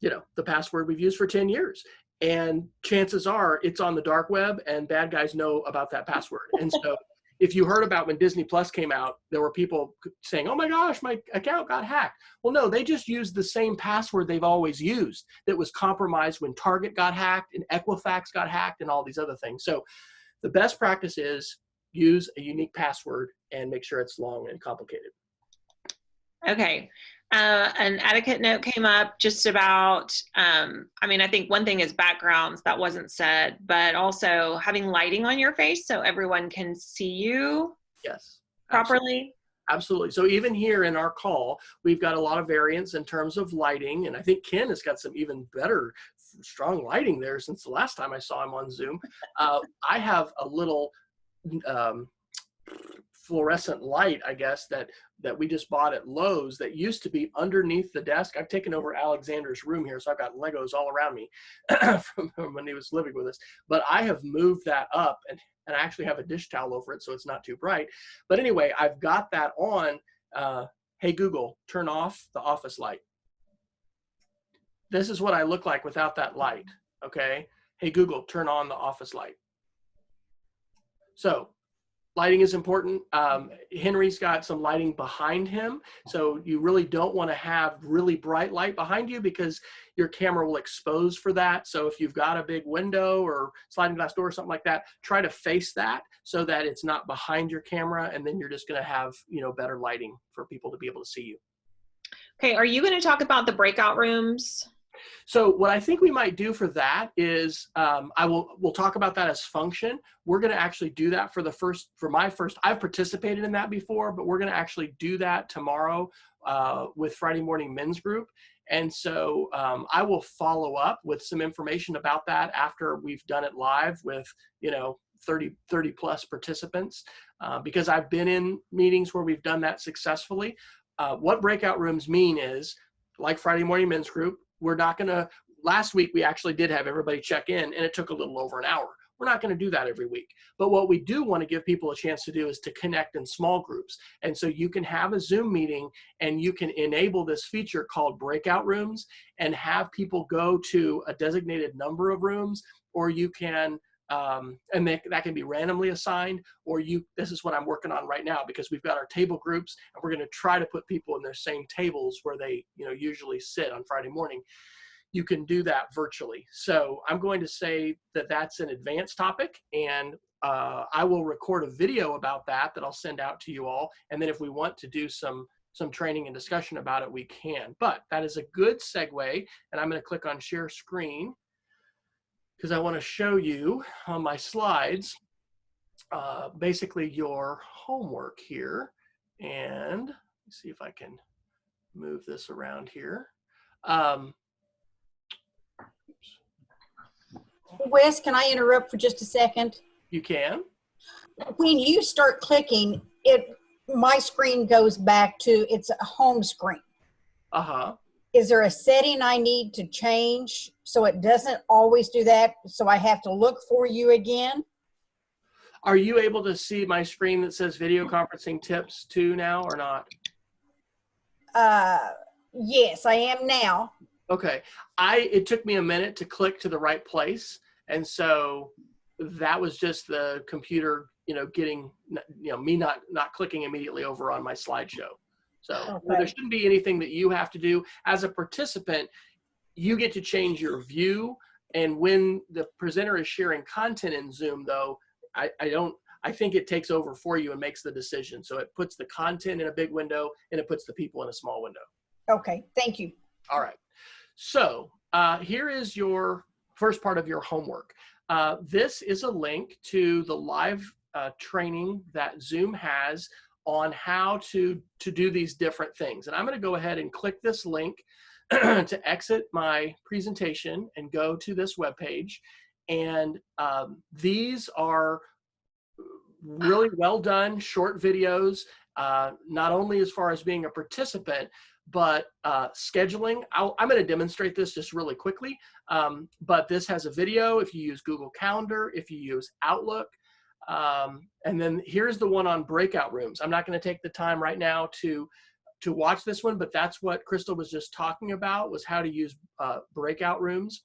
the password we've used for 10 years. And chances are it's on the dark web, and bad guys know about that password. And so if you heard about when Disney Plus came out, there were people saying, oh my gosh, my account got hacked. Well, no, they just used the same password they've always used that was compromised when Target got hacked and Equifax got hacked and all these other things. So the best practice is use a unique password and make sure it's long and complicated. Okay. An etiquette note came up just about, I think one thing is backgrounds, that wasn't said, but also having lighting on your face so everyone can see you. Yes, properly. Absolutely. So even here in our call, we've got a lot of variance in terms of lighting. And I think Ken has got some even better, strong lighting there since the last time I saw him on Zoom. I have a little fluorescent light, I guess, that we just bought at Lowe's that used to be underneath the desk. I've taken over Alexander's room here, so I've got Legos all around me from when he was living with us. But I have moved that up, and I actually have a dish towel over it, so it's not too bright. But anyway, I've got that on. Hey, Google, turn off the office light. This is what I look like without that light, okay? Hey, Google, turn on the office light. So lighting is important. Henry's got some lighting behind him. So you really don't want to have really bright light behind you because your camera will expose for that. So if you've got a big window or sliding glass door or something like that, try to face that so that it's not behind your camera, and then you're just going to have, better lighting for people to be able to see you. Okay, are you going to talk about the breakout rooms? So what I think we might do for that is we'll talk about that as function. We're going to actually do that for my first, I've participated in that before, but we're going to actually do that tomorrow with Friday Morning Men's Group. And so I will follow up with some information about that after we've done it live with, 30 plus participants, because I've been in meetings where we've done that successfully. What breakout rooms mean is, like Friday Morning Men's Group, we're not going to, last week we actually did have everybody check in, and it took a little over an hour. We're not going to do that every week. But what we do want to give people a chance to do is to connect in small groups. And so you can have a Zoom meeting and you can enable this feature called breakout rooms and have people go to a designated number of rooms, or you can, and that can be randomly assigned, or this is what I'm working on right now, because we've got our table groups and we're going to try to put people in their same tables where they usually sit on Friday morning. You can do that virtually. So I'm going to say that that's an advanced topic, and I will record a video about that I'll send out to you all. And then if we want to do some training and discussion about it, we can. But that is a good segue, and I'm going to click on share screen because I want to show you on my slides basically your homework here. And let's see if I can move this around here. Wes, can I interrupt for just a second? You can. When you start clicking, my screen goes back to its home screen. Uh-huh. Is there a setting I need to change so it doesn't always do that, so I have to look for you again? Are you able to see my screen that says video conferencing tips too now or not? Yes, I am now. Okay. It took me a minute to click to the right place. And so that was just the computer, getting, me not clicking immediately over on my slideshow. So okay. There shouldn't be anything that you have to do. As a participant, you get to change your view. And when the presenter is sharing content in Zoom, though, I think it takes over for you and makes the decision. So it puts the content in a big window and it puts the people in a small window. Okay, thank you. All right. So here is your first part of your homework. This is a link to the live training that Zoom has on how to do these different things. And I'm going to go ahead and click this link to exit my presentation and go to this webpage. And these are really well done short videos, not only as far as being a participant, but scheduling. I'm going to demonstrate this just really quickly, but this has a video if you use Google Calendar, if you use Outlook, and then here's the one on breakout rooms. I'm not going to take the time right now to watch this one, but that's what Crystal was just talking about, was how to use breakout rooms.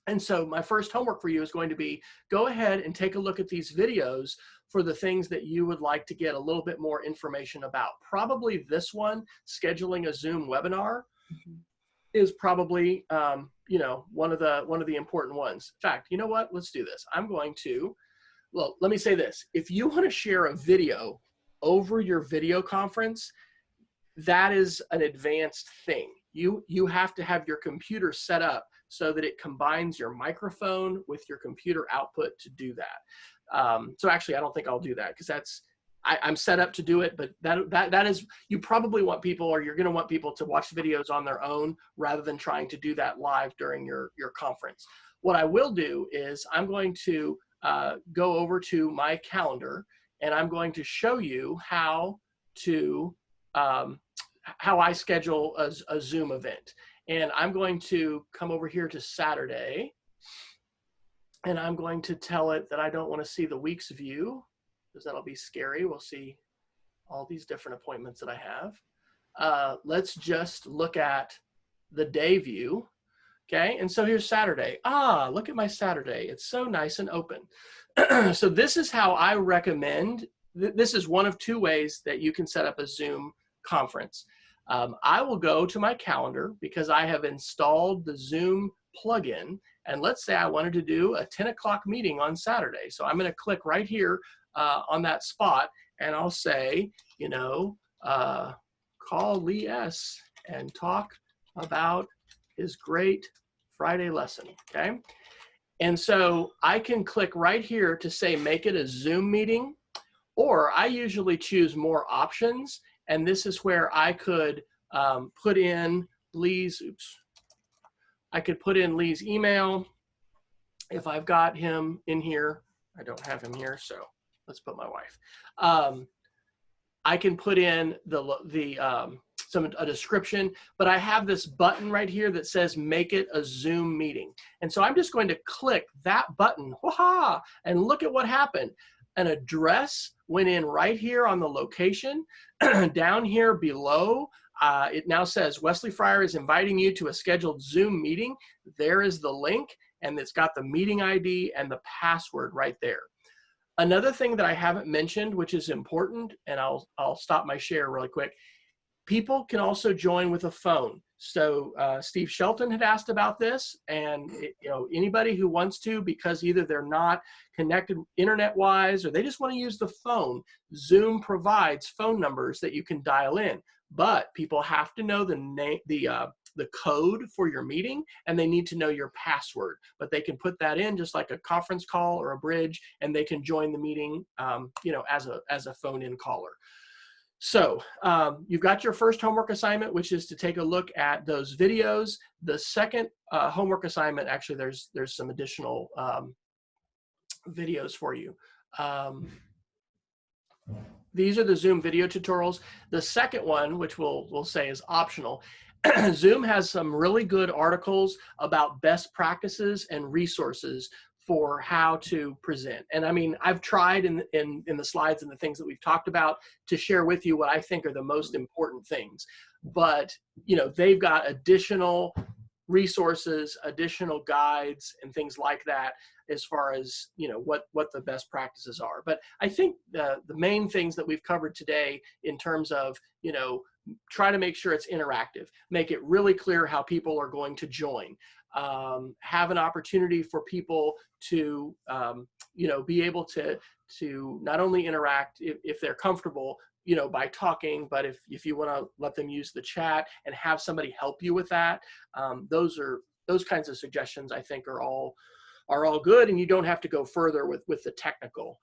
And so my first homework for you is going to be, go ahead and take a look at these videos for the things that you would like to get a little bit more information about. Probably this one, scheduling a Zoom webinar, is probably one of the important ones. In fact, you know what? Let's do this. I'm going to, well, let me say this. If you want to share a video over your video conference, that is an advanced thing. You have to have your computer set up so that it combines your microphone with your computer output to do that. So actually, I don't think I'll do that because I'm set up to do it, but that is, you probably want people, or you're going to want people to watch videos on their own rather than trying to do that live during your conference. What I will do is I'm going to go over to my calendar and I'm going to show you how I schedule a Zoom event. And I'm going to come over here to Saturday, and I'm going to tell it that I don't want to see the week's view, because that'll be scary. We'll see all these different appointments that I have. Let's just look at the day view. Okay, and so here's Saturday. Look at my Saturday. It's so nice and open. So this is how I recommend, this is one of two ways that you can set up a Zoom conference. I will go to my calendar because I have installed the Zoom plugin, and let's say I wanted to do a 10 o'clock meeting on Saturday. So I'm going to click right here on that spot, and I'll say, call Lee S. and talk about his great Friday lesson, okay? And so I can click right here to say make it a Zoom meeting, or I usually choose more options. And this is where I could put in Lee's, I could put in Lee's email if I've got him in here. I don't have him here, so let's put my wife. I can put in the a description, but I have this button right here that says make it a Zoom meeting. And so I'm just going to click that button, and look at what happened. An address went in right here on the location. Down here below, it now says Wesley Fryer is inviting you to a scheduled Zoom meeting. There is the link, and it's got the meeting ID and the password right there. Another thing that I haven't mentioned, which is important, and I'll stop my share really quick. People can also join with a phone. So Steve Shelton had asked about this, and anybody who wants to, because either they're not connected internet-wise or they just want to use the phone, Zoom provides phone numbers that you can dial in. But people have to know the code for your meeting, and they need to know your password. But they can put that in just like a conference call or a bridge, and they can join the meeting, as a phone-in caller. So you've got your first homework assignment, which is to take a look at those videos. The second homework assignment, actually, there's some additional videos for you. These are the Zoom video tutorials. The second one, which we'll say is optional, Zoom has some really good articles about best practices and resources for how to present. And I mean, I've tried in the slides and the things that we've talked about to share with you what I think are the most important things. But, they've got additional resources, additional guides, and things like that as far as, what the best practices are. But I think the main things that we've covered today in terms of, try to make sure it's interactive, make it really clear how people are going to join, have an opportunity for people to, be able to not only interact if they're comfortable, by talking, but if you want to let them use the chat and have somebody help you with that, those kinds of suggestions I think are all good, and you don't have to go further with the technical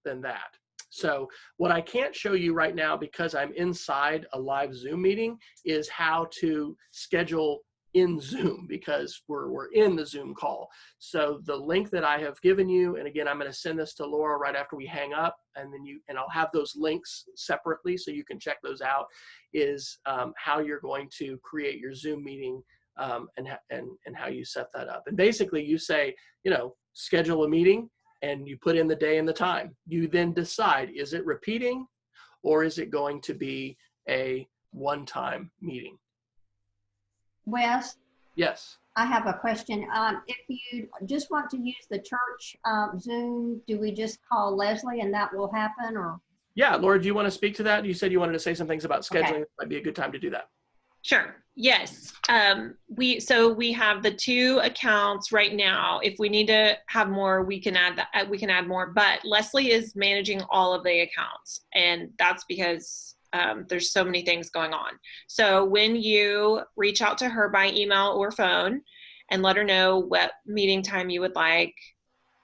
than that. So what I can't show you right now, because I'm inside a live Zoom meeting, is how to schedule in Zoom, because we're in the Zoom call. So the link that I have given you, and again, I'm going to send this to Laura right after we hang up, and then I'll have those links separately so you can check those out, is how you're going to create your Zoom meeting, and how you set that up. And basically you say, schedule a meeting, and you put in the day and the time. You then decide, is it repeating or is it going to be a one-time meeting? Wes? Yes. I have a question. If you just want to use the church Zoom, do we just call Leslie and that will happen, or? Yeah, Laura, do you want to speak to that? You said you wanted to say some things about scheduling. Okay. It might be a good time to do that. Sure. Yes. We have the 2 accounts right now. If we need to have more, we can add that. We can add more. But Leslie is managing all of the accounts, and that's because there's so many things going on. So when you reach out to her by email or phone and let her know what meeting time you would like,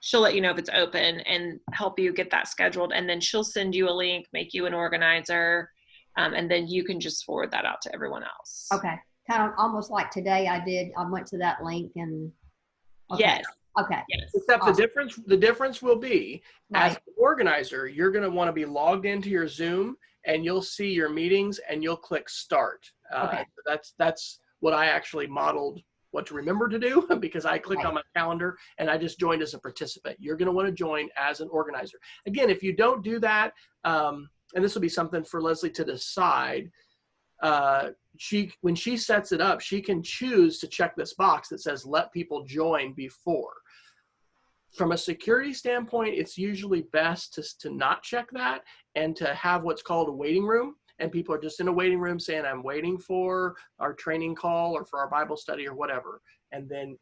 she'll let you know if it's open and help you get that scheduled. And then she'll send you a link, make you an organizer. And then you can just forward that out to everyone else. Okay. Kind of almost like today I went to that link and. Okay. Yes. Okay. Yes. Except Awesome. the difference will be, Right. as an organizer, you're going to want to be logged into your Zoom, and you'll see your meetings and you'll click start. Okay. That's what I actually modeled what to remember to do, because I clicked on my calendar and I just joined as a participant. You're going to want to join as an organizer. Again, if you don't do that, and this will be something for Leslie to decide, when she sets it up, she can choose to check this box that says let people join before. From a security standpoint, it's usually best to not check that and to have what's called a waiting room. And people are just in a waiting room saying, I'm waiting for our training call or for our Bible study or whatever. And then,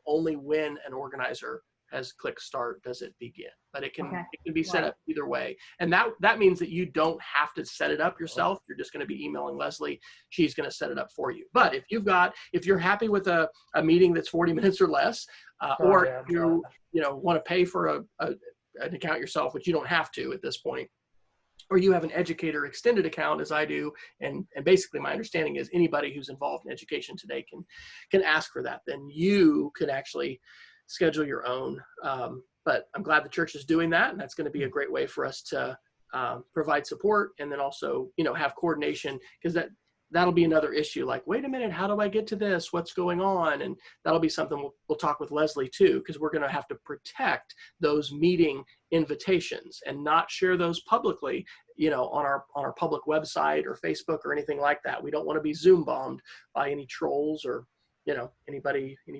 only when an organizer has clicked start does it begin. But it can be set up either way. And that means that you don't have to set it up yourself. You're just going to be emailing Leslie. She's going to set it up for you. But if you're happy with a meeting that's 40 minutes or less, or you want to pay for an account yourself, which you don't have to at this point, or you have an educator extended account, as I do, and basically my understanding is anybody who's involved in education today can ask for that. Then you could actually schedule your own. But I'm glad the church is doing that, and that's going to be a great way for us to provide support, and then also have coordination, because that'll be another issue. Like, wait a minute, how do I get to this? What's going on? And that'll be something we'll talk with Leslie too, because we're going to have to protect those meeting invitations and not share those publicly, you know, on our public website or Facebook or anything like that. We don't want to be Zoom bombed by any trolls or, you know, any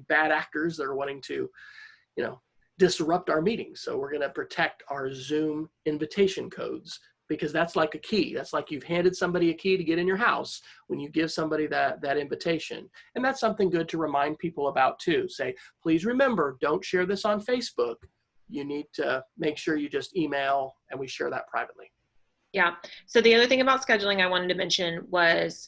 bad actors that are wanting to, you know, disrupt our meetings. So we're going to protect our Zoom invitation codes, because that's like a key. That's like you've handed somebody a key to get in your house when you give somebody that invitation. And that's something good to remind people about too. Say, please remember, don't share this on Facebook. You need to make sure you just email, and we share that privately. Yeah. So the other thing about scheduling I wanted to mention was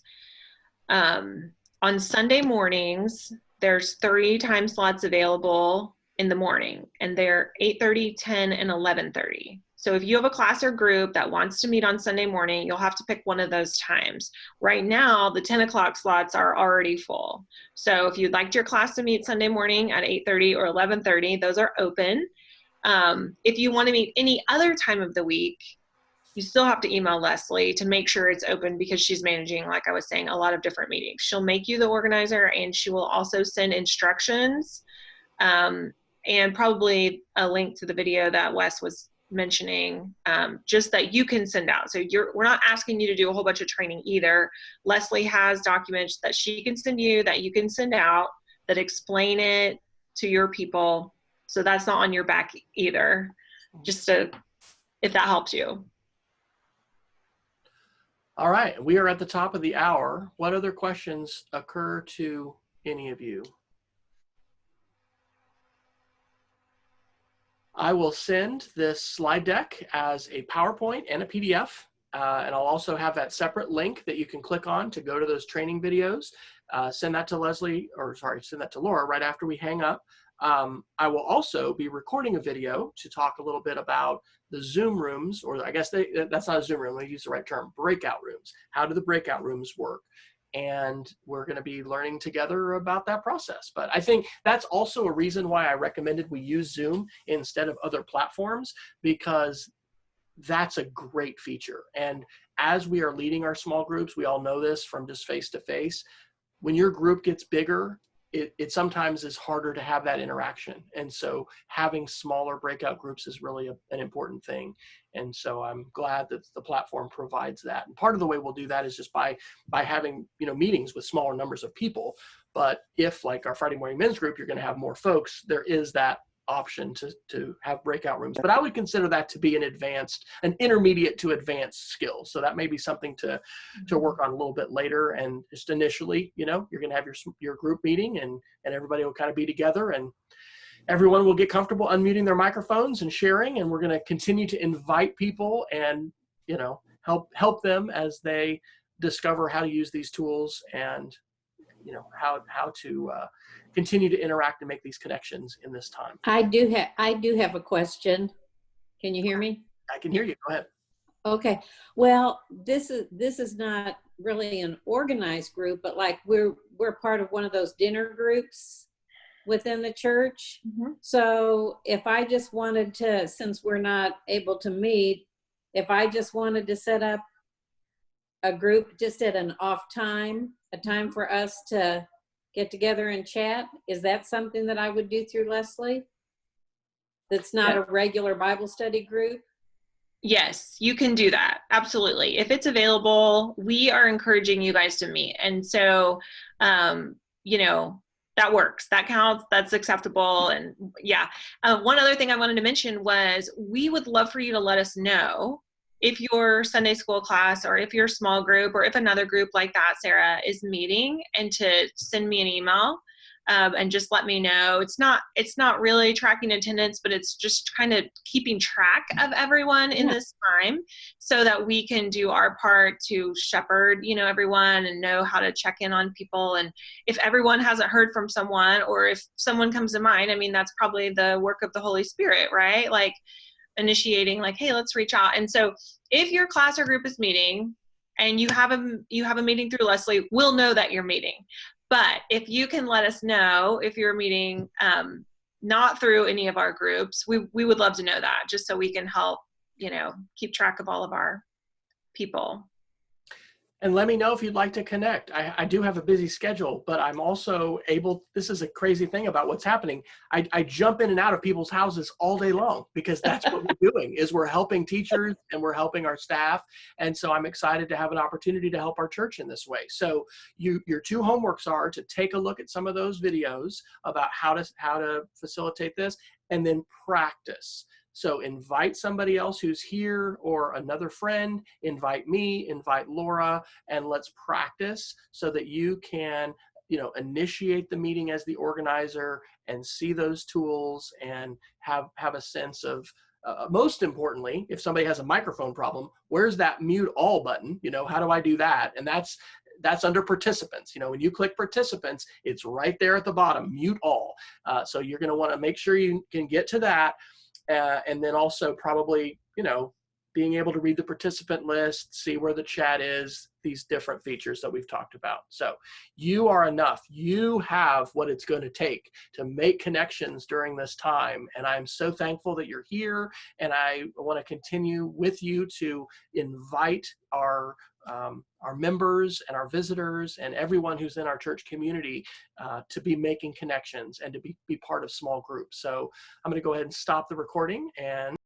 on Sunday mornings, there's 3 time slots available in the morning, and they're 8:30, 10, and 11:30. So if you have a class or group that wants to meet on Sunday morning, you'll have to pick one of those times. Right now, the 10 o'clock slots are already full. So if you'd like your class to meet Sunday morning at 8:30 or 11:30, those are open. If you want to meet any other time of the week, you still have to email Leslie to make sure it's open, because she's managing, like I was saying, a lot of different meetings. She'll make you the organizer, and she will also send instructions and probably a link to the video that Wes was mentioning, just that you can send out. So we're not asking you to do a whole bunch of training either. Leslie has documents that she can send you, that you can send out, that explain it to your people. So that's not on your back either, just to, if that helps you. All right, we are at the top of the hour. What other questions occur to any of you? I will send this slide deck as a PowerPoint and a PDF, and I'll also have that separate link that you can click on to go to those training videos. Send that to Leslie, or sorry, send that to Laura right after we hang up. I will also be recording a video to talk a little bit about the Zoom rooms, or I guess that's not a Zoom room, I use the right term, breakout rooms. How do the breakout rooms work? And we're going to be learning together about that process. But I think that's also a reason why I recommended we use Zoom instead of other platforms, because that's a great feature. And as we are leading our small groups, we all know this from just face-to-face, when your group gets bigger, it sometimes is harder to have that interaction. And so having smaller breakout groups is really an important thing. And so I'm glad that the platform provides that. And part of the way we'll do that is just by having, you know, meetings with smaller numbers of people. But if, like our Friday morning men's group, you're going to have more folks, there is that option to have breakout rooms. But I would consider that to be an intermediate to advanced skill. So that may be something to work on a little bit later. And just initially, you know, you're going to have your group meeting, and everybody will kind of be together, and everyone will get comfortable unmuting their microphones and sharing. And we're going to continue to invite people and, you know, help them as they discover how to use these tools, and, you know, how to continue to interact and make these connections in this time. I do have a question. Can you hear me? I can hear you. Go ahead. Okay. Well, this is not really an organized group, but like we're part of one of those dinner groups within the church. Mm-hmm. So if I just wanted to, since we're not able to meet, if I just wanted to set up a group just at an off time, a time for us to get together and chat, is that something that I would do through Leslie? That's not a regular Bible study group? Yes, you can do that. Absolutely. If it's available, we are encouraging you guys to meet. And so, you know, that works, that counts, that's acceptable. And yeah. One other thing I wanted to mention was we would love for you to let us know if your Sunday school class, or if your small group, or if another group like that, Sarah, is meeting, and to send me an email and just let me know. It's not really tracking attendance, but it's just kind of keeping track of everyone in this time, so that we can do our part to shepherd, you know, everyone, and know how to check in on people. And if everyone hasn't heard from someone, or if someone comes to mind, I mean, that's probably the work of the Holy Spirit, right? Like initiating, like, hey, let's reach out. And so if your class or group is meeting and you have a meeting through Leslie, we'll know that you're meeting. But if you can let us know if you're meeting not through any of our groups, we would love to know that, just so we can help, you know, keep track of all of our people. And let me know if you'd like to connect. I do have a busy schedule, but I'm also able, this is a crazy thing about what's happening. I jump in and out of people's houses all day long because that's what we're doing, is we're helping teachers and we're helping our staff. And so I'm excited to have an opportunity to help our church in this way. So your two homeworks are to take a look at some of those videos about how to facilitate this, and then practice. So invite somebody else who's here or another friend, invite me, invite Laura, and let's practice so that you can, initiate the meeting as the organizer and see those tools and have a sense of, most importantly, if somebody has a microphone problem, where's that mute all button? How do I do that? And that's under participants. When you click participants, it's right there at the bottom, mute all. So you're going to want to make sure you can get to that. And then also probably, being able to read the participant list, see where the chat is, these different features that we've talked about. So you are enough. You have what it's going to take to make connections during this time. And I'm so thankful that you're here. And I want to continue with you to invite our members and our visitors and everyone who's in our church community to be making connections and to be part of small groups. So I'm going to go ahead and stop the recording and